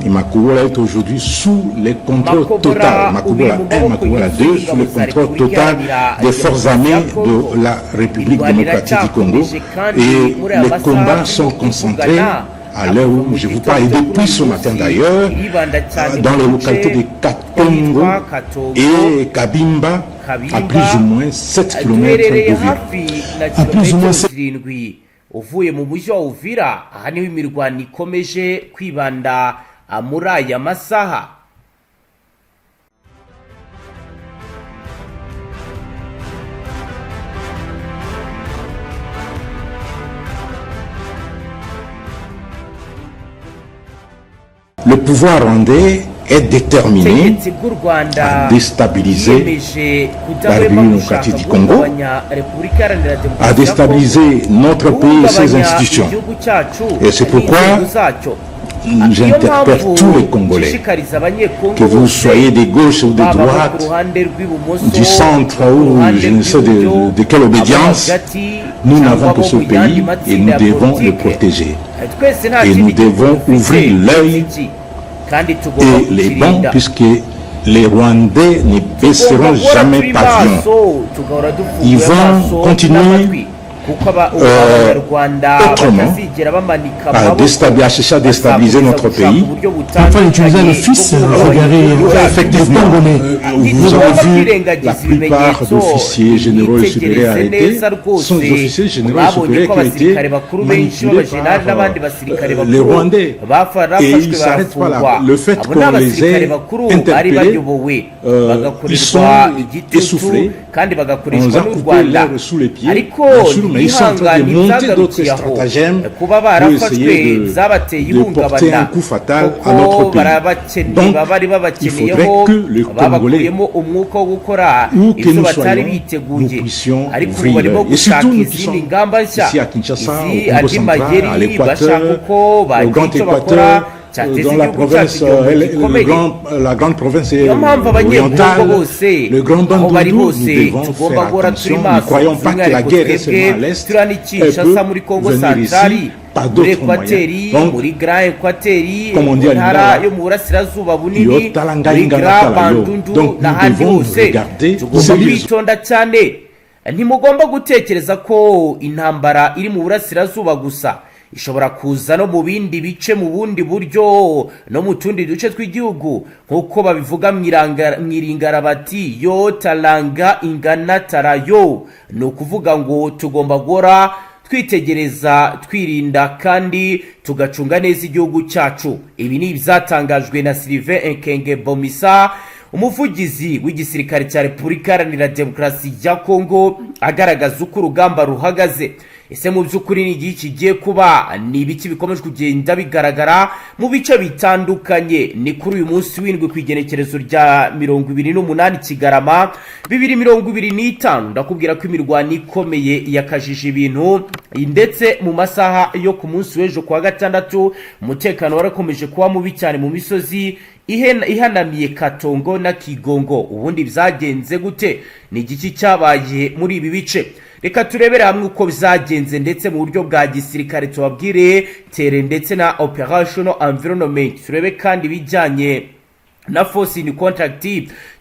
Et Makubola est aujourd'hui sous les contrôles total. Makubola 1, Makubola 2, sous le contrôle total des forces armées de la République démocratique du Congo. Et les combats sont concentrés à l'heure où je vous parle, et depuis ce matin d'ailleurs, dans les localités de Katongo et Kabimba, à plus ou moins 7 km d'Uvira. À plus ou moins 7 uvuye mu mujyi wa Uvira, aha niho imirwano ikomeje kwibanda muri aya masaha. Le pouvoir rwandais est déterminé à déstabiliser la République démocratique du Congo, à déstabiliser notre pays et ses institutions. Et c'est pourquoi j'interpelle tous les Congolais, que vous soyez de gauche ou de droite, du centre ou je ne sais de quelle obédience, nous n'avons que ce pays et nous devons le protéger. Et nous devons ouvrir l'œil et les bons, puisque les Rwandais ne baisseront jamais pavillon. Ils vont continuer autrement à chercher à déstabiliser notre pays. Enfin, utiliser le fils, regardez, effectivement, vous avez vu la plupart d'officiers généraux et supérieurs arrêtés sont des officiers généraux et supérieurs qui ont été manipulés par les Rwandais. Et ils ne s'arrêtent pas là. Le fait qu'on les ait interpellés, ils sont essoufflés. On les a coupé l'air sous les pieds. Mais ils sont en train de monter d'autres stratagèmes pour essayer de porter un coup fatal à notre pays. Donc, il faudrait que le Congolais, où que nous soyons, nous puissions ouvrir. Et surtout, nous qui sommes ici à Kinshasa, au Congo central, à l'Équateur, au Grand Équateur, dans la province, la grande province orientale, le grand Bandundu, nous devons faire attention. Ne croyons pas que la guerre est seulement à l'Est. Elle peut venir ici par d'autres moyens. Donc, comme on dit à l'Ingala, donc nous devons regarder sérieusement. Ntimugomba gutekereza ko intambara iri mu burasirazuba gusa, ishobora kuza no mu bindi bice mu bundi buryo no mu tundi duce tw'igihugu, nkuko babivuga mwiringara bati yo talanga ingana tarayo. ni ukuvuga ngo tugomba gora twitegereza, twirinda kandi tugacunga neza igihugu cyacu. Ibi ni bizatangajwe na Sylvain Nkenge Bomisa, umuvugizi w'igisirikare cya Repubulika Iharanira Demokarasi ya Kongo, agaragaza uko urugamba ruhagaze. Ese mu by'ukuri ni igihe kigiye kuba, ni ibiki bikomeje kugenda bigaragara mu bice bitandukanye? Ni kuri uyu munsi w'indwi ku igenekerezo rya 28 Kigarama 2025, ndakubwira ko imirwano ikomeye yakajije ibintu, ndetse mu masaha yo ku munsi w'ejo kwa gatandatu umutekano warakomeje kuba mubi cyane mu misozi ihanamiye Katongo na Kigongo. Ubundi byagenze gute? Ni igiki cyabaye muri ibi bice? Reka turebere hamwe uko bizagenze ndetse mu buryo bwa gisirikare, tubabwire tere ndetse na operational environment, turebe kandi bijyanye na force in contract,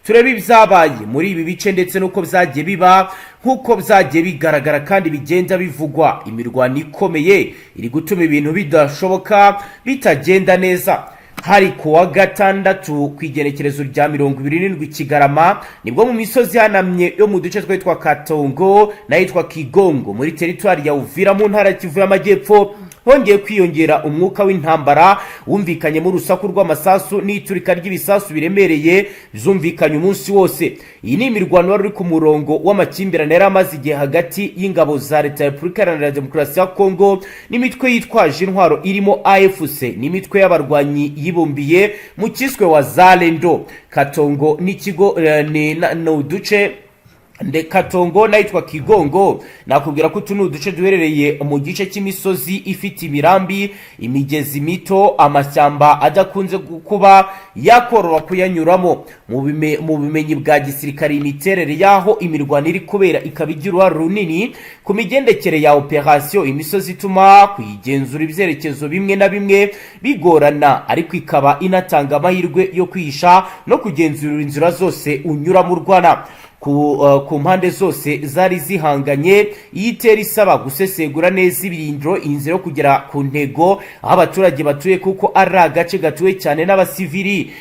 turebe ibyabaye muri ibi bice ndetse nuko byagiye biba, nkuko byagiye bigaragara kandi bigenda bivugwa. Imirwano ikomeye iri gutuma ibintu bidashoboka, bitagenda neza. Hari kuwa gatandatu ku igenekerezo rya 27 Kigarama nibwo mu misozi hanamye yo mu duce twitwa Katongo na yitwa Kigongo muri teritwari ya Uvira mu ntara Kivu y'Amajyepfo hongeye kwiyongera umwuka w'intambara wumvikanye mu rusaku rw'amasasu n'iturika ry'ibisasu biremereye zumvikanye umunsi wose. Iyi ni imirwano wari ku murongo w'amakimbirane yaramaze igihe hagati y'ingabo za leta ya Repubulika Iharanira Demokarasi ya Kongo n'imitwe yitwaje intwaro irimo AFC n'imitwe y'abarwanyi yibumbiye mu kiswe wa Zalendo. Katongo n'ikigo no duce Katongo n'ayitwa Kigongo. Nakubwira ko tunu duce duherereye mu gice cy'imisozi ifite imirambi, imigezi mito, amashyamba adakunze kuba yakorora kuyanyuramo. Mu bimenyi bwa gisirikare imiterere yaho imirwano iri kubera ikabigira uruhare runini ku migendekere ya operation. Imisozi ituma kuyigenzura ibyerekezo bimwe na bimwe bigorana, ariko ikaba inatanga amahirwe yo kwisha no kugenzura inzira zose unyura mu Rwanda. Ku mpande zose zari zihanganye, yitera isaba gusesegura neza ibirindiro, inzira yo kugera ku ntego aho abaturage batuye, kuko ari agace gatuwe cyane n'abasivili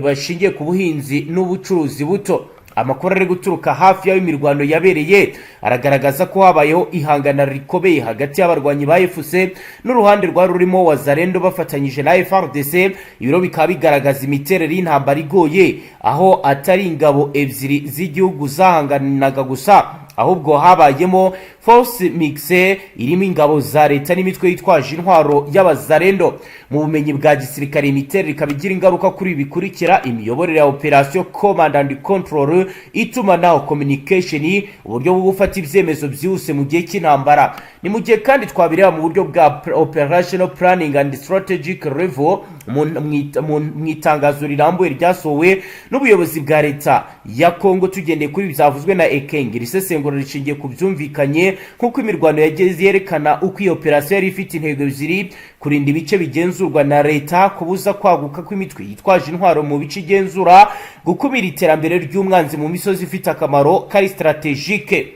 bashingiye ku buhinzi n'ubucuruzi buto. Amakuru ari guturuka hafi y'aho imirwano yabereye aragaragaza ko habayeho ihangana rikomeye hagati y'abarwanyi ba FARDC n'uruhande rwa rurimo Wazalendo bafatanyije na Fardc. Ibiro bikaba bigaragaza imiterere y'intambara igoye, aho atari ingabo ebyiri z'igihugu zahanganaga gusa, ahubwo habayemo force mixe irimo ingabo za leta n'imitwe yitwaje intwaro y'abazalendo. Mu bumenyi bwa gisirikare imiterere ikabigira ingaruka kuri bikurikira: imiyoborere ya operation, command and control, itumanaho communication, uburyo bwo gufata ibyemezo byihuse mu gihe cy'intambara. Ni mu gihe kandi twabireba mu buryo bwa operational planning and strategic level mu itangazo rirambuye ryasohowe n'ubuyobozi bwa leta ya Kongo. Tugendeye kuri byavuzwe na Ekenge, risesengura rishingiye ku byumvikanye nkuko imirwano yageze yerekana uko iyo operation yari ifite intego ebyiri: kurinda ibice bigenzurwa na leta, kubuza kwaguka kw'imitwe yitwaje intwaro mu bice igenzura, gukumira iterambere ry'umwanzi mu misozi ifite akamaro kari strategique.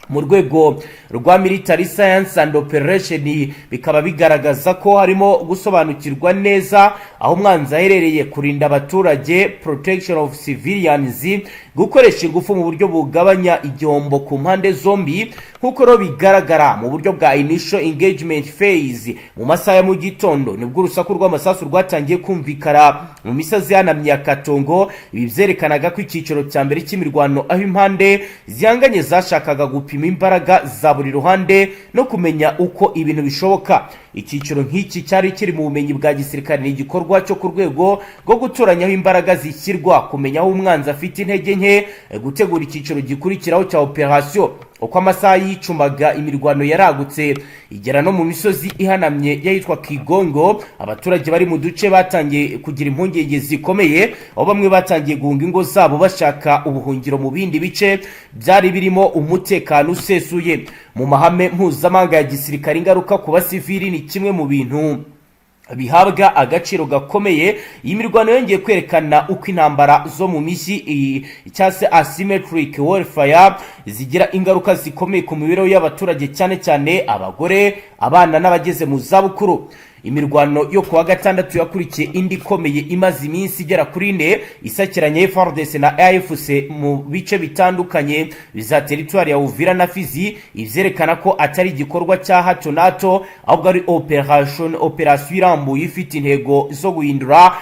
Mu rwego rwa military science and operation bikaba bigaragaza ko harimo gusobanukirwa neza aho umwanzi aherereye, kurinda abaturage, protection of civilians, gukoresha ingufu mu buryo bugabanya igihombo ku mpande zombi, nkuko ro bigaragara mu buryo bwa initial engagement phase. Mu masaha ya mu gitondo nibwo urusaku rw'amasasu rwatangiye kumvikana mu misozi yanamye ya Katongo. Ibi byerekanaga ko icyiciro cya mbere cy'imirwano aho impande zihanganye zashakaga gupima imbaraga za buri ruhande no kumenya uko ibintu bishoboka. Icyiciro nk'iki cyari kiri mu bumenyi bwa gisirikare, ni igikorwa cyo ku rwego rwo gutoranyaho imbaraga zishyirwa, kumenya aho umwanzi afite intege nke, gutegura icyiciro gikurikiraho cya operation. Uko amasaha yicumaga imirwano yaragutse igera no mu misozi ihanamye yitwa Kigongo, abaturage bari mu duce batangiye kugira impungenge zikomeye, aho bamwe batangiye guhunga ingo zabo bashaka ubuhungiro mu bindi bice byari birimo umutekano usesuye. Mu mahame mpuzamahanga ya gisirikare, ingaruka ku basivili ni kimwe mu bintu bihabwa agaciro gakomeye. Iyi mirwano yongeye kwerekana uko intambara zo mu mishyi cyase asymmetric warfare zigira ingaruka zikomeye ku mibereho y'abaturage, cyane cyane abagore, abana n'abageze mu zabukuru. Imirwano yo kuwa gatandatu yakurikiye indi komeye imaze iminsi igera kuri 4 isakiranye Fardc na AFC mu bice bitandukanye biza territoire ya Uvira na Fizi. Ivyerekana ko atari igikorwa cya hato nato, ahubwo ari operation irambuye ifite intego zo guhindura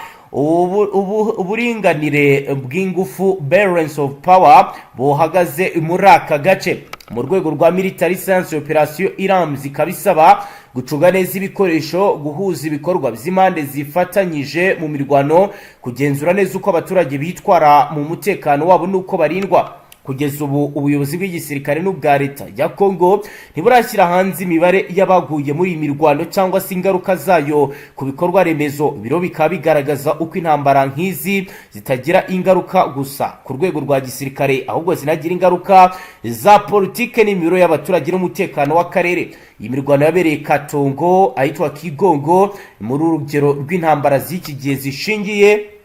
uburinganire bw'ingufu, balance of power, buhagaze muri aka gace. Mu rwego rwa military science, operation iramzi kabisaba gucunga neza ibikoresho, guhuza ibikorwa by'impande zifatanyije mu mirwano, kugenzura neza uko abaturage bitwara mu mutekano wabo n'uko barindwa. Kugeza ubu ubuyobozi bw'igisirikare n'ubwa leta ya Kongo ntiburashyira hanze imibare y'abaguye muri imirwano cyangwa se ingaruka zayo ku bikorwa remezo. Biro bikaba bigaragaza uko intambara nk'izi zitagira ingaruka gusa ku rwego rwa gisirikare, ahubwo zinagira ingaruka za politike n'imibiro y'abaturage n'umutekano w'akarere. Iyi mirwano yabereye Katongo ahitwa Kigongo muri urugero rw'intambara z'iki gihe zishingiye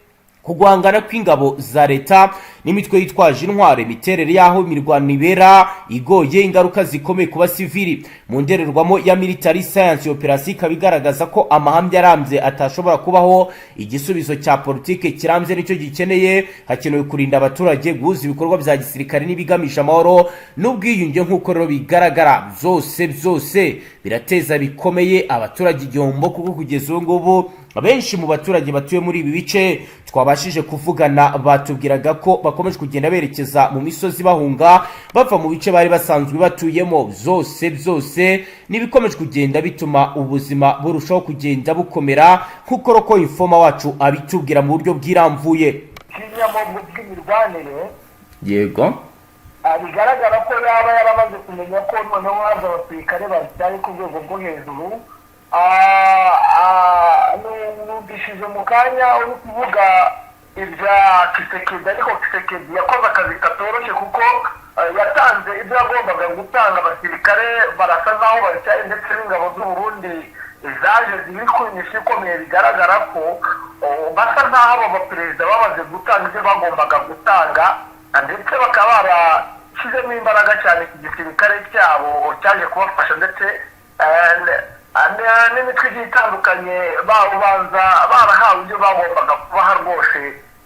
kugwangana kw'ingabo za leta n'imitwe yitwaje intwaro. Imiterere yaho imirwano ibera igoye, ingaruka zikomeye ku basivili. Mu ndererwamo ya military science, operation ikabigaragaza ko amahambye arambye atashobora kubaho. Igisubizo cya politike kirambye nicyo gikeneye, hakenewe kurinda abaturage, guhuza ibikorwa bya gisirikare n'ibigamisha amahoro n'ubwiyunge. nk'uko rero bigaragara byose birateza bikomeye abaturage igihombo, kuko kugeza ubu ngubu benshi mu baturage batuye muri ibi bice twabashije kuvugana batubwiraga ko bakomeje kugenda berekeza mu misozi bahunga bava mu bice bari basanzwe batuyemo. Byose nibikomeje kugenda bituma ubuzima burushaho kugenda bukomera, nkuko roko informa wacu abitubwira mu buryo bwiramvuye. Kiriya mu by'imirwanire yego bigaragara ko yaba yaramaze kumenya ko noneho haza abasirikare bari ku rwego rwo hejuru. Numvishije mu kanya uri kuvuga ibya Kisekedi, ariko Kisekedi yakoze akazi katoroshye kuko yatanze ibyo yagombaga gutanga. Abasirikare barasa naho bacyaye ndetse n'ingabo z'u Burundi zaje ziri ku nyinshi ikomeye, bigaragara ko basa nkaho abo baperezida bamaze gutanga ibyo bagombaga gutanga, ndetse bakaba barashyizemo imbaraga cyane ku gisirikare cyabo cyaje kubafasha, ndetse n'imitwe igiye itandukanye babanza barahawe ibyo bagombaga kubaha rwose.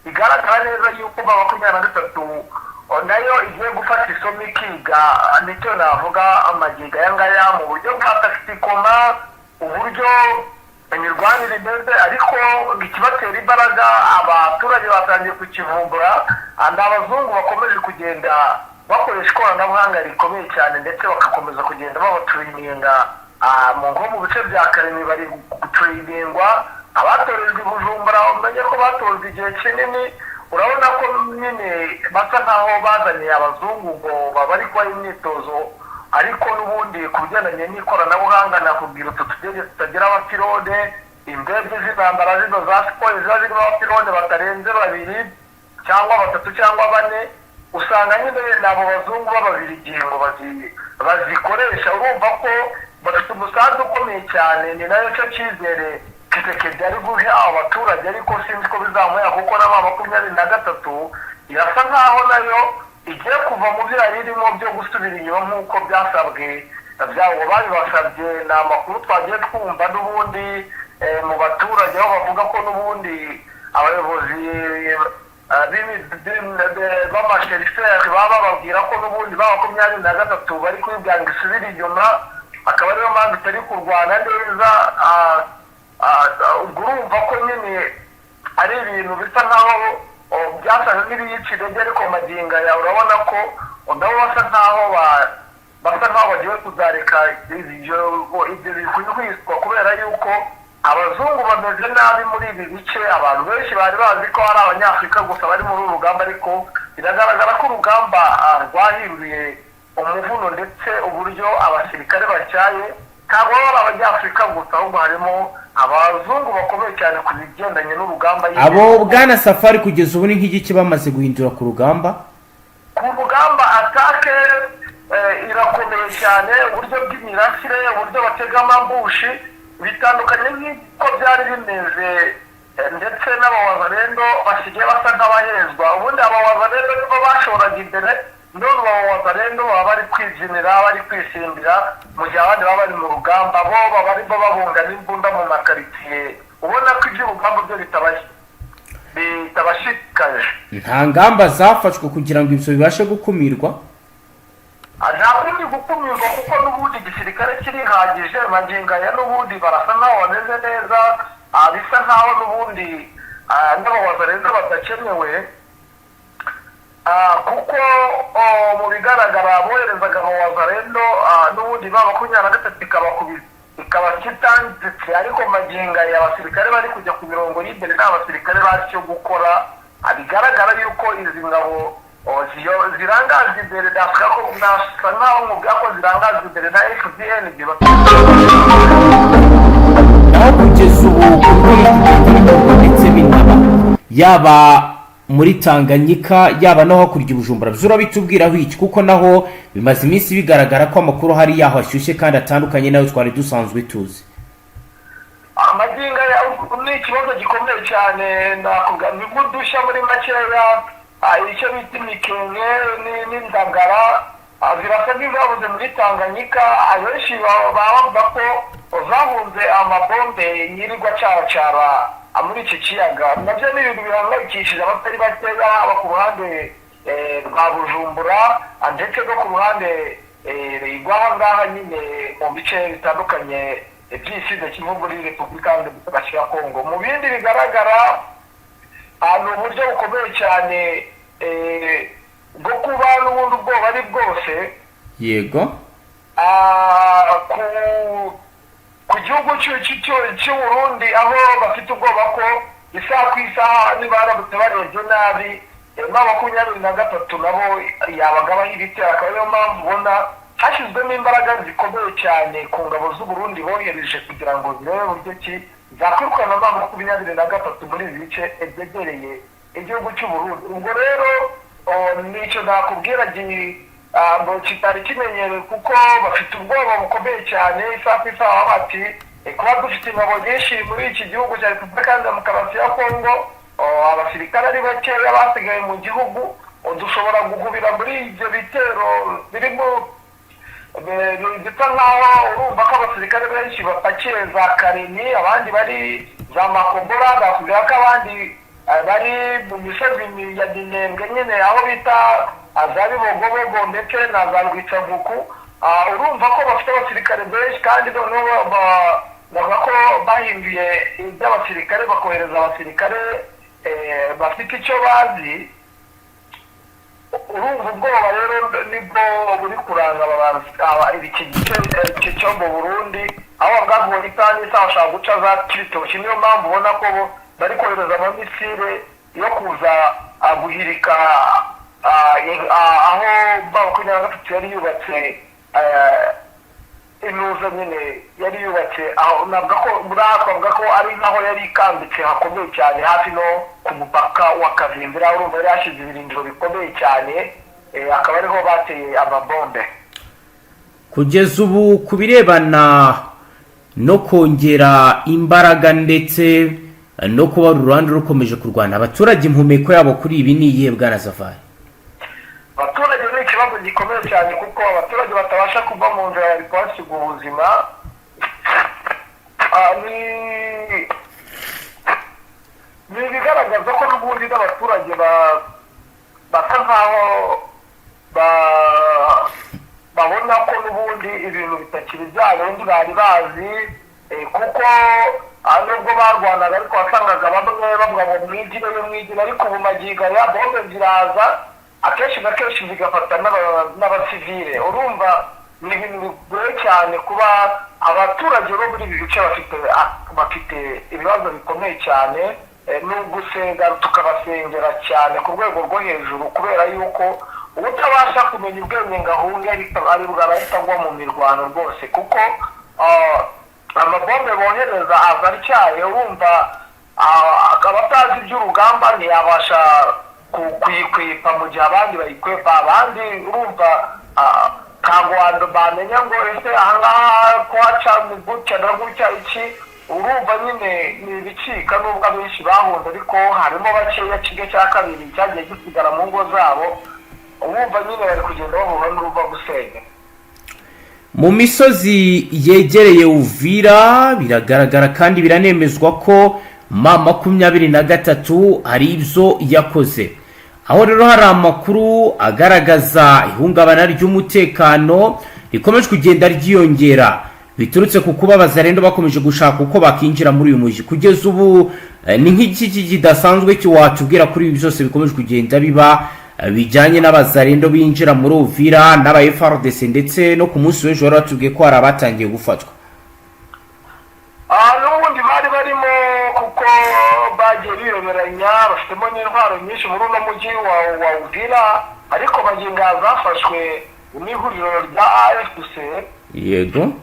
Bigaragara neza yuko ba 23 nayo igiye gufata isomo ikiga, nicyo navuga amagiga yangaya mu buryo bwa taktikoma, uburyo imirwanire imeze, ariko ikibatera imbaraga abaturage batangiye kukivumbura. Abazungu bakomeje kugenda bakoresha ikoranabuhanga rikomeye cyane, ndetse bagakomeza kugenda babaturininga mu bice bya Karemi bari guturiningwa. Abatorejwe i Bujumbura umenye ko batojwe igihe kinini, urabona ko nyine basa nkaho bazaniye abazungu ngo bari kubaha imyitozo, ariko n'ubundi ku bigendanye n'ikoranabuhanga nakubwira utu tudege tutagira abapilone, indege z'intambara zino za siporo ziba zirimo abapilone batarenze 2 cyangwa 3 cyangwa 4, usanga nyine n'abo bazungu b'ababirigi ngo bazikoresha. Urumva ko bafite umusanzu ukomeye cyane, ni nayo cyo cyizere Kisekedi ari guha abaturage, ariko sinzi ko bizamuya kuko na 23 irasa nkaho nayo igiye kuva mu byo yarimo byo gusubira inyuma nk'uko byasabwe byabo babibasabye. Ni amakuru twagiye twumva n'ubundi mu baturage aho bavuga ko n'ubundi abayobozi b'amasheriferi baba bababwira ko n'ubundi ba 23 bari kwibwanga isubira inyuma, akaba ariyo mpamvu itari kurwana neza. Urumva ko nyine ari ibintu bisa nkaho byasaga n'ibiyiciro intege, ariko maginga ya urabona ko nabo basa nkaho bagiye kuzareka ibyo bikwihwiswa, kubera yuko abazungu bameze nabi muri ibi bice. Abantu benshi bari bazi ko ari abanyafurika gusa bari muri uru rugamba, ariko biragaragara ko urugamba rwahinduriye umuvuno, ndetse uburyo abasirikare bacyaye ntabwo bari abanyafurika gusa, ahubwo harimo abazungu bakomeye cyane ku bigendanye n'urugamba. Abo bwana Safari kugeza ubu ni nk'igiki bamaze guhindura ku rugamba? Ku rugamba atake irakomeye cyane, uburyo bw'imirasire, uburyo batega amambushi bitandukanye nk'uko byari bimeze, ndetse n'abawazarendo basigaye basa nk'abahezwa. Ubundi abawazarendo nibo bashoraga imbere, none abawazarendo baba bari kwibyinira, bari kwisimbira, mu gihe abandi baba bari mu rugamba, bo baba barimo babunga n'imbunda mu makaritsiye. Ubona ko iby'urugamba byo bitabashikaje. Nta ngamba zafashwe kugira ngo ibyo bibashe gukumirwa? Nta kundi gukumirwa kuko n'ubundi igisirikare kirihagije. Magingo aya n'ubundi barasa nkaho bameze neza, bisa nkaho n'ubundi n'abawazarendo badakenewe, kuko mu bigaragara boherezaga abawazarendo n'ubundi ba 23 ikaba kitanditse, ariko magingo aya abasirikare bari kujya ku mirongo y'imbere n'abasirikare bazi cyo gukora. Bigaragara yuko izi ngabo zirangajwe imbere, ndashaka ko nasa nkaho mubwira ko zirangajwe imbere na FDN. Naho kugeza ubu ndetse binaba yaba muri Tanganyika yaba no hakurya Bujumbura, byura bitubwiraho iki, kuko naho bimaze iminsi bigaragara ko amakuru hari yaho ashyushye kandi atandukanye nayo twari dusanzwe tuzi. Amaginga ya ni ikibazo gikomeye cyane, nakubwira n'udushya muri makeya. Icyo bita imikenke n'indagara zirasa nk'izabuze muri Tanganyika. Abenshi baba bavuga ko zahunze amabombe yirirwa caracara muri iki kiyaga. Nabyo ni ibintu bihangayikishije abatari bakeya, haba ku ruhande rwa Bujumbura ndetse no ku ruhande rw'aha ngaha nyine mu bice bitandukanye by'isize kimwe muri Repubulika Demokarasi ya Kongo. Mu bindi bigaragara ni uburyo bukomeye cyane bwo kuba n'ubundi ubwoba ari bwose. Yego. Ku gihugu cy'u Burundi, aho bafite ubwoba ko isaha ku isaha niba baramutse barebye nabi M23 nabo yabagabaho ibitero, akaba ariyo mpamvu ubona hashyizwemo imbaraga zikomeye cyane ku ngabo z'u Burundi bohereje kugira ngo zirebe uburyo ki zakwirukana M23 muri ibi bice byegereye igihugu cy'u Burundi. Ubwo rero nicyo nakubwira ngo kitari kimenyereye kuko bafite ubwoba bukomeye cyane. Isaha bati kuba dufite ingabo nyinshi muri iki gihugu cya Repubulika ya Demokarasi ya Kongo, abasirikare ari bakeya basigaye mu gihugu, dushobora guhubira muri ibyo bitero birimo bisa nkaho urumva ko abasirikare benshi bapakiye za Kareni, abandi bari za Makombora, bakubwira ko abandi bari mu misozi ya Dinembwe nyine aho bita za Bibogobogo ndetse na za Rwitsavuku. Urumva ko bafite abasirikare benshi kandi noneho bavuga ko bahinduye iby'abasirikare bakohereza abasirikare bafite icyo bazi. Urumva ubwoba rero nibwo buri kuranga iki gice cyo mu Burundi, aho bavuga ngo itani bashaka guca za Kiritoki. Niyo mpamvu ubona ko bari kohereza amamisire yo kuza guhirika aho M23 yari yubatse inuza nyine yari yubatse aho navuga ko ari naho yari ikambitse hakomeye cyane hafi no ku mupaka wa Kavimbira. Urumva yari yashyize ibirindiro bikomeye cyane, akaba ariho bateye amabombe. Kugeza ubu ku birebana no kongera imbaraga ndetse no kuba Rwanda rukomeje kurwana, abaturage impumeko yabo kuri ibi ni iyihe Bwana Safari? Abaturage ni ikibazo gikomeye cyane kuko abaturage batabasha kuva mu nzira bari kuhasiga ubuzima. Ni ibigaragaza ko n'ubundi n'abaturage basa nkaho babona ko n'ubundi ibintu bitakiri bya bindi bari bazi, kuko nubwo barwanaga ariko wasangaga bamwe bavuga ngo mwigire, ariko ubu magingo ya bombe ziraza akenshi na kenshi zigafata n'abasivile. Urumva ni ibintu bigoye cyane kuba abaturage bo muri ibi bice bafite ibibazo bikomeye cyane. Ni ugusenga tukabasengera cyane ku rwego rwo hejuru, kubera yuko utabasha kumenya ubwenge ngo ahunge ari bwahita agwa mu mirwano rwose, kuko amabombe bohereza aza atyaye. Urumva abatazi iby'urugamba ntiyabasha kuyikwepa mu gihe abandi bayikwepa. Abandi urumva ntabwo bamenya ngo ese ahangaha ko haca mu gutya na gutya iki. Urumva nyine ni ibicika, nubwo abenshi bahunze ariko harimo bakeya, kimwe cya kabiri cyagiye gisigara mu ngo zabo. Urumva nyine bari kugenda bahura n'uruva gusenya. Mu misozi yegereye Uvira biragaragara kandi biranemezwa ko M23 hari ibyo yakoze, aho rero hari amakuru agaragaza ihungabana ry'umutekano rikomeje kugenda ryiyongera biturutse ku kuba abazarendo bakomeje gushaka uko bakinjira muri uyu mujyi. Kugeza ubu ni nk'iki kidasanzwe kiwatubwira kuri ibi byose bikomeje kugenda biba bijyanye n'abazarendo binjira muri Uvira n'aba Fardc, ndetse no ku munsi w'ejo batubwiye ko hari abatangiye gufatwa. N'ubundi bari barimo kuko bagiye biyoberanya, bafitemo n'intwaro nyinshi muri uno mujyi wa Uvira, ariko baginga zafashwe n'ihuriro rya AFC. Yego.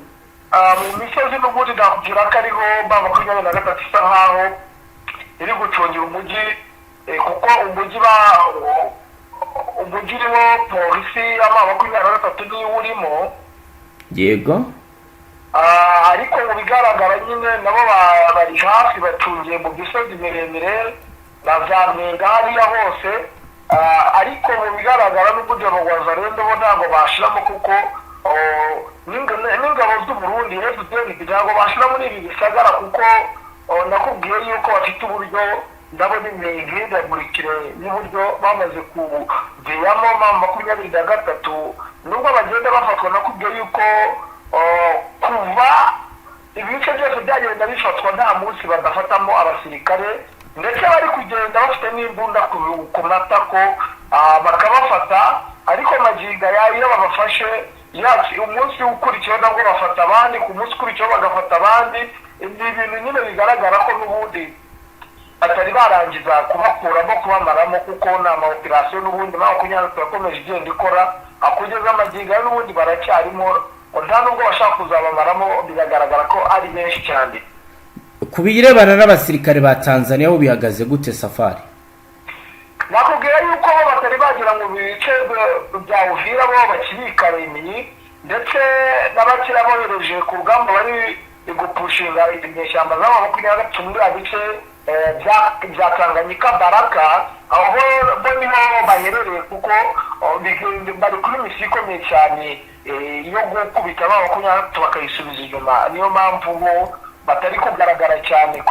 Mu misozi n'ubundi nakubwira ko ariho M23 isa nkaho iri gucungira umujyi, kuko umujyi urimo polisi M23 niyo urimo. Yego. Ariko mu bigaragara nyine nabo bari hafi bacungiye mu misozi miremire na za Mwenga hariya hose, ariko mu bigaragara n'uburyo abazarendo bo ntabwo bashiramo, kuko n'ingabo z'u Burundi ntabwo bashira muri ibi bisagara, kuko nakubwiye yuko bafite uburyo ndabona imihindagurikire y'uburyo bamaze kuviyamo M23. Nubwo bagenda bafatwa, nakubwiye yuko kuva ibice byose byagenda bifatwa nta munsi badafatamo abasirikare, ndetse bari kugenda bafite n'imbunda ku matako bakabafata. Ariko magingo iyo babafashe umunsi ukurikiyeho nabwo bafata abandi, ku munsi ukurikiyeho bagafata abandi. Ibi bintu nyine bigaragara ko n'ubundi atari batari barangiza kubakuramo kubamaramo kuko ni amaoperasiyo n'ubundi makumyabiri turakomeje igenda ikora kugeza amagingo n'ubundi baracyarimo nta nubwo bashaka kuzabamaramo biragaragara ko ari benshi cyane. Ku birebana n'abasirikare ba Tanzania ho bihagaze gute Safari? Nakubwira yuko bo batari bagira ngo bice bya Uvira bo bakibika iminyi ndetse n'abakira bohereje ku rugamba bari gupushinga inyeshyamba z'aba makumyabiri muri abice bya Tanganyika Baraka aho bo niho baherereye kuko bari kuri misiyo ikomeye cyane yo gukubita aba makumyabiri bakayisubiza inyuma. Niyo mpamvu bo batari kugaragara cyane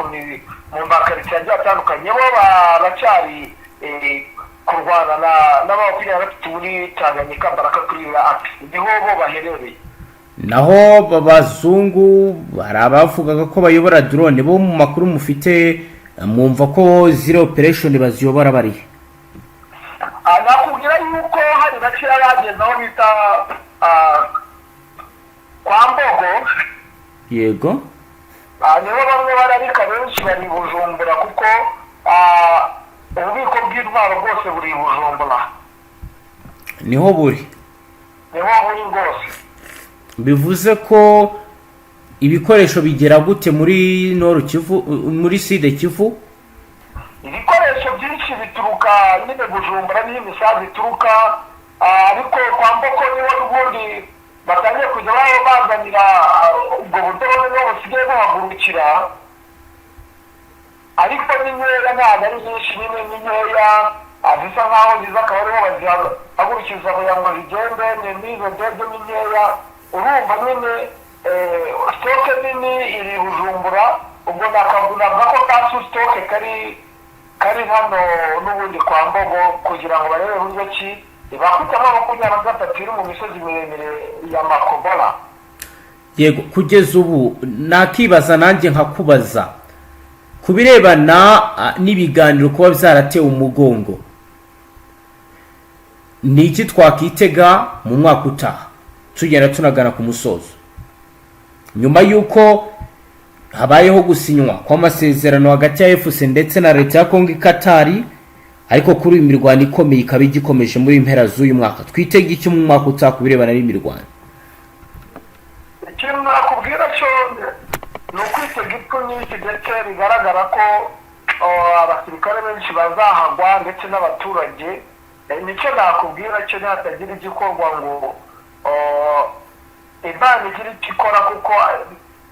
mu makaritsiye agiye atandukanye bo baracyari kurwana n'abakwiriye muri Tanganyika Baraka kuri niho bo baherereye. Naho babazungu hari abavugaga ko bayobora drone bo mu makuru mufite mwumva ko zero operation baziyobora bari. Nakubwira yuko hari bakira bageze aho bita kwa Mbogo. Yego. Niho bamwe bararika benshi bari Bujumbura kuko ububiko bw'intwaro bwose buri Bujumbura. Niho buri rwose. Bivuze ko ibikoresho bigera gute muri Nord Kivu muri Sud Kivu? Ibikoresho byinshi bituruka nyine Bujumbura n'imisazi ituruka ariko kwa Mboko niho n'ubundi batangiye kujya bazanira ubwo budodo niho basigaye bahagurukira ariko ni nkeya ntabwo ari nyinshi nyine ni nkeya zisa nkaho ziza akaba ariho bazihagurukiriza kugira ngo zigende n'izo ndege ni nkeya urumva nyine sitoke nini iri Bujumbura ubwo navuga ko ka sitoke kari hano n'ubundi kwa Mbogo kugira ngo barebe uburyo ki bafite makumyabiri iri mu misozi miremire ya Makobola. Yego, kugeza ubu nakibaza nanjye nkakubaza ku birebana n'ibiganiro kuba byaratewe umugongo, ni iki twakitega mu mwaka utaha tugenda tunagana ku musozo nyuma yuko habayeho gusinywa kw'amasezerano hagati ya FC ndetse na leta ya Kongo Katari, ariko kuri imirwano ikomeye ikaba igikomeje muri impera z'uyu mwaka? Twitega iki mu mwaka utaha ku birebana n'imirwano? Ikintu nakubwira cyo ni ukwitega ipfu nyinshi ndetse bigaragara ko abasirikare benshi bazahagwa ndetse n'abaturage. Nicyo nakubwira cyo hatagira igikorwa ngo Imana igira icyo ikora kuko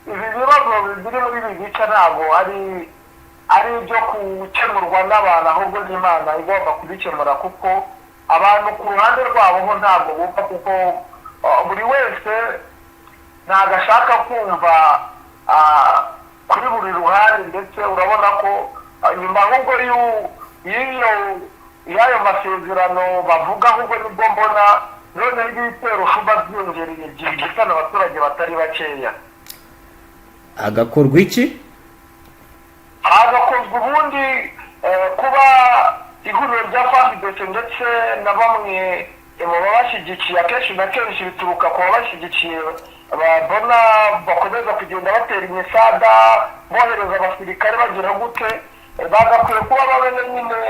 ibi bibazo biri muri ibi bice ntabwo ari ibyo gukemurwa n'abantu ahubwo n'Imana igomba kubikemura kuko abantu ku ruhande rwabo ho ntabwo bumva kuko buri wese ntabwo ashaka kumva kuri buri ruhande ndetse urabona ko nyuma ahubwo y'ayo masezerano bavuga ahubwo nibwo mbona none ibitero shuba byongereye igihe gisa n'abaturage batari bakeya. Agakorwa iki? Hagakozwe ubundi kuba ihuriro rya Fardc ndetse na bamwe mu babashyigikiye akenshi na kenshi bituruka ku babashyigikiye babona bakomeza kugenda batera imisada bohereza abasirikare bagira gute, bagakwiye kuba babene nyine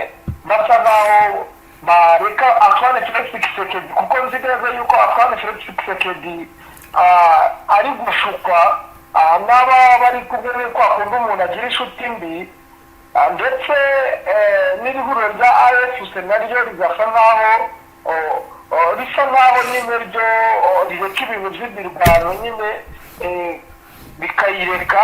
basa nkaho bareka Antoine Felix Tshisekedi kuko nzi neza yuko Antoine Felix Tshisekedi ari gushukwa n'aba bari kumwe kwa kundi umuntu agira inshuti mbi ndetse n'ihuriro rya AVIS naryo rigasa nkaho risa nkaho nyine ryo rireka ibintu by'imirwano nyine bikayireka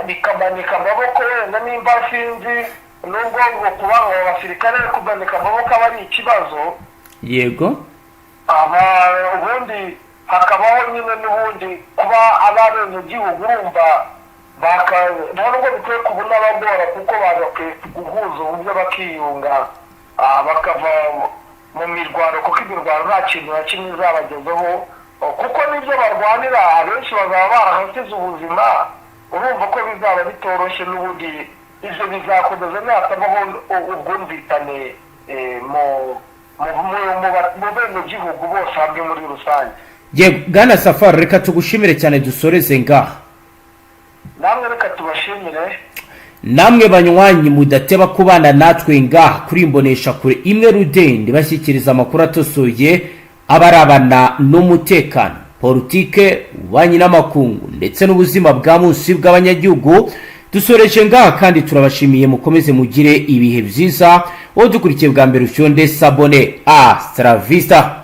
bikamanika amaboko wenda nimba sinzi nubwo ngo kuba abasirikare kumanika amaboko aba ari ikibazo. Yego. Ubundi hakabaho nyine n'ubundi kuba abenegihugu urumva ntabwo bikwiye kubona abagora kuko bagakwiye guhuza uburyo bakiyunga bakava mu mirwano kuko imirwano nta kintu na kimwe izabagezeho kuko n'ibyo barwanira abenshi bazaba barahasize ubuzima. Urumva ko bizaba bitoroshye n'ubundi ibyo bizakomeza natabaho ubwumvikane mu benegihugu bose hamwe muri rusange. Yego, Bwana Safari, reka tugushimire cyane dusoreze ngaha. Namwe reka tubashimire. namwe banywanyi mudateba kubana natwe ngaha kuri imbonesha kure imwe rudende bashyikiriza amakuru atosoye abarabana n'umutekano, politike, ububanyi n'amakungu ndetse n'ubuzima bwa munsi bw'abanyagihugu. Dusoreje ngaha kandi turabashimiye, mukomeze mugire ibihe byiza. Wowe dukurikiye bwa mbere ufyonde sabone. Hasta la vista.